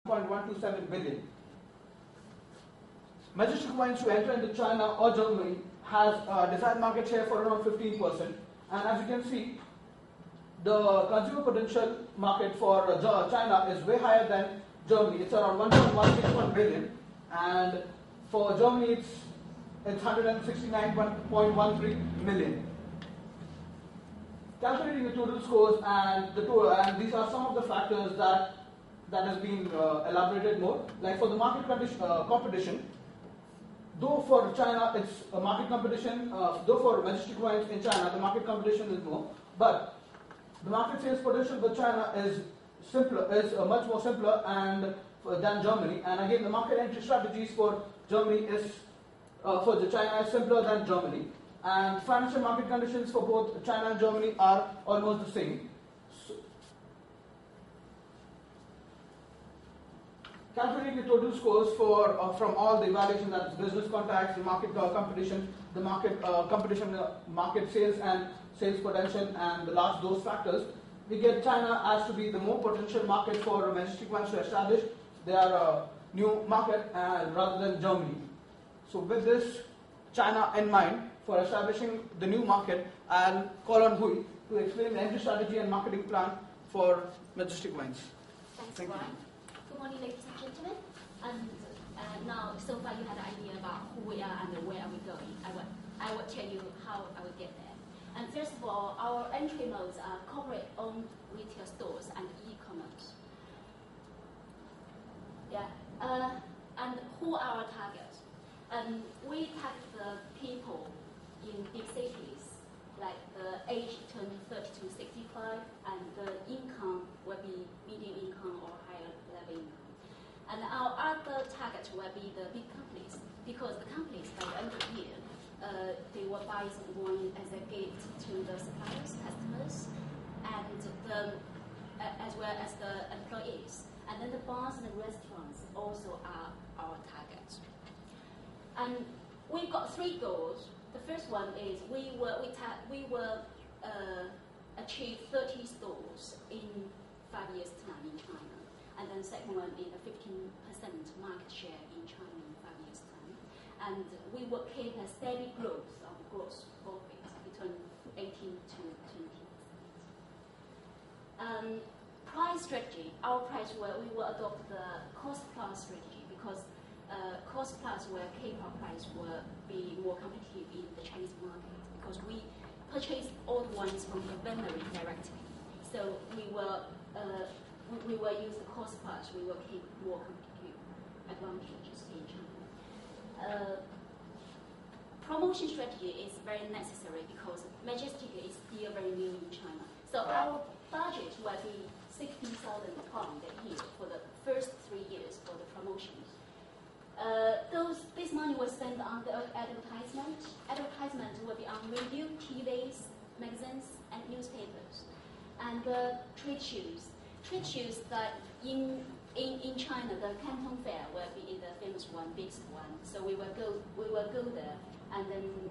1.127 billion. Majestic Wines to enter into China or Germany has a desired market share for around 15%, and as you can see, the consumer potential market for China is way higher than Germany. It's around 1.161 billion, and for Germany it's 169.13 million. Calculating the total scores and these are some of the factors that has been elaborated more. Like for the market competition, though for China it's a market competition, though for Majestic Wines in China the market competition is more, but the market sales potential for China is much more simpler than Germany. And again, the market entry strategies for Germany for China is simpler than Germany. And financial market conditions for both China and Germany are almost the same. Calculating the total scores from all the evaluations, that's business contacts, the market competition, the market market sales and sales potential, and those factors, we get China as to be the more potential market for Majestic Wines to establish their new market rather than Germany. So with this China in mind for establishing the new market, I'll call on Hui to explain the entry strategy and marketing plan for Majestic Wines. Thanks, Brian. Good morning, ladies and gentlemen. And now, so far you had an idea about who we are and where are we going. I will tell you how I will get there. And first of all, our entry modes are corporate-owned retail stores and e-commerce. Yeah. And who are our targets? We target the people in big cities, like the age between 30 to 65, and the income will be medium income or higher level income. And our other target will be the big companies, because the companies by the end of the year, they will buy some wine as a gift to the suppliers, customers, and as well as the employees. And then the bars and the restaurants also are our target. And we've got 3 goals. The first one is we will achieve 30 stores in 5 years' time in China. And then the second one is a 15% market share in China in 5 years' time. And we will keep a steady growth of gross profit between 18 to 20%. Price strategy. Our price we will adopt the cost plus strategy, because cost plus will keep our price will be more competitive in the Chinese market, because we purchase all the wines from the winery directly. So we will use the cost plus. We will keep more competitive advantages in China. Promotion strategy is very necessary because Majestic is still very new in China. So our budget will be 60,000 pounds a year for the first 3 years for the promotions. This money was spent on the advertisement. Advertisement will be on radio, TVs, magazines, and newspapers. And trade shows. Trade shows that in China, the Canton Fair will be the famous one, biggest one. So we will go there, and then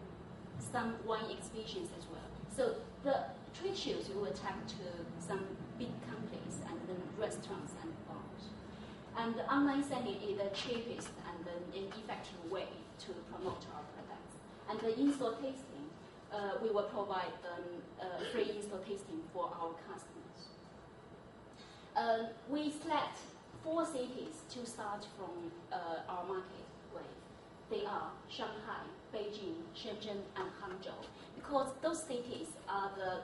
some wine exhibitions as well. So the trade shows will attract to some big companies and then restaurants and bars. And the online selling is the cheapest and then an effective way to promote our products. And the in-store tasting, we will provide free in-store tasting for our customers. We select 4 cities to start from our market with. They are Shanghai, Beijing, Shenzhen, and Hangzhou, because those cities are the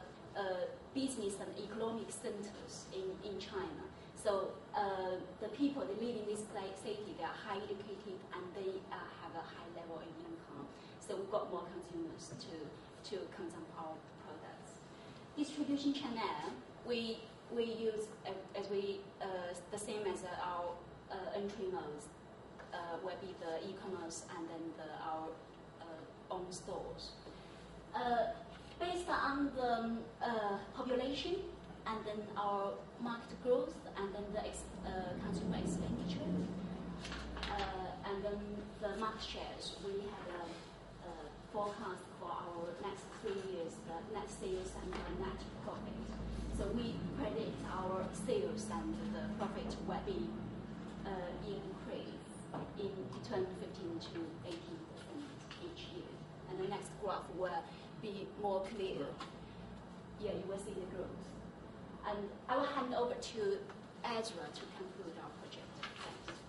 business and economic centers in China. So the people that live in this city, they are highly educated and they have a high level of income. So we've got more consumers to consume our products. Distribution channel, we use the same as our entry modes. Will be the e-commerce and then our own stores. Based on the population and then our market growth and then the consumer expenditure and then the market shares, we have a forecast for our next 3 years, the net sales and the net profit. So we predict our sales and the profit will be be more clear. Yeah, you will see the growth. And I will hand over to Ezra to conclude our project. Thanks.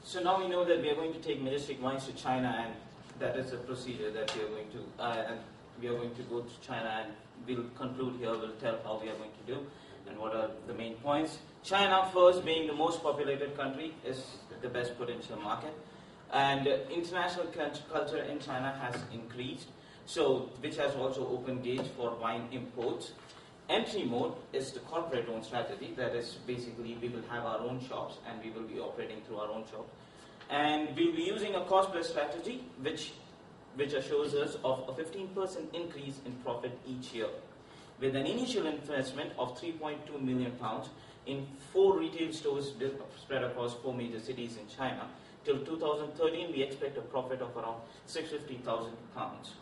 So now we know that we are going to take Majestic Wines to China, and that is the procedure that we are going to, and we are going to go to China, and we'll conclude here, we'll tell how we are going to do and what are the main points. China, first, being the most populated country, is the best potential market, and international culture in China has increased, so which has also opened gates for wine imports. Entry mode is the corporate-owned strategy. That is basically we will have our own shops and we will be operating through our own shops. And we'll be using a cost-plus strategy which assures us of a 15% increase in profit each year. With an initial investment of £3.2 million in 4 retail stores spread across 4 major cities in China, till 2013 we expect a profit of around £650,000.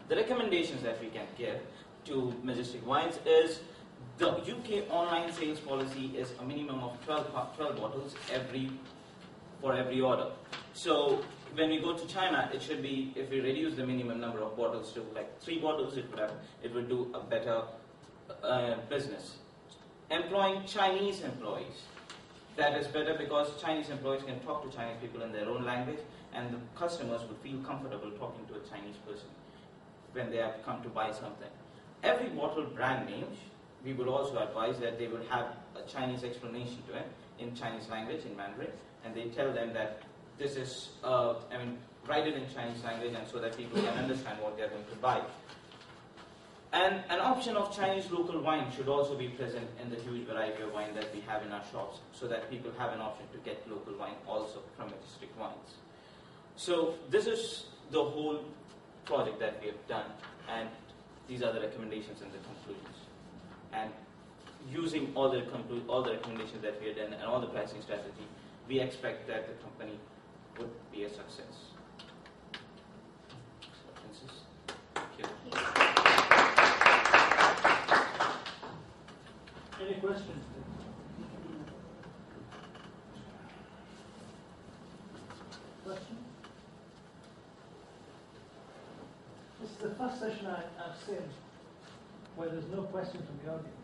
The recommendations that we can give to Majestic Wines is the UK online sales policy is a minimum of 12 bottles for every order. So when we go to China, it should be, if we reduce the minimum number of bottles to like 3 bottles, it would do a better business. Employing Chinese employees. That is better because Chinese employees can talk to Chinese people in their own language, and the customers would feel comfortable talking to a Chinese person when they have come to buy something. Every bottle brand name, we would also advise that they would have a Chinese explanation to it in Chinese language, in Mandarin, and they tell them that this is, write it in Chinese language, and so that people can understand what they're going to buy. And an option of Chinese local wine should also be present in the huge variety of wine that we have in our shops, so that people have an option to get local wine also from Majestic Wines. So this is the whole project that we have done, and these are the recommendations and the conclusions. And using all the recommendations that we have done and all the pricing strategy, we expect that the company would be a success. Thank you. Any questions? Questions? This is the first session I've seen where there's no question from the audience.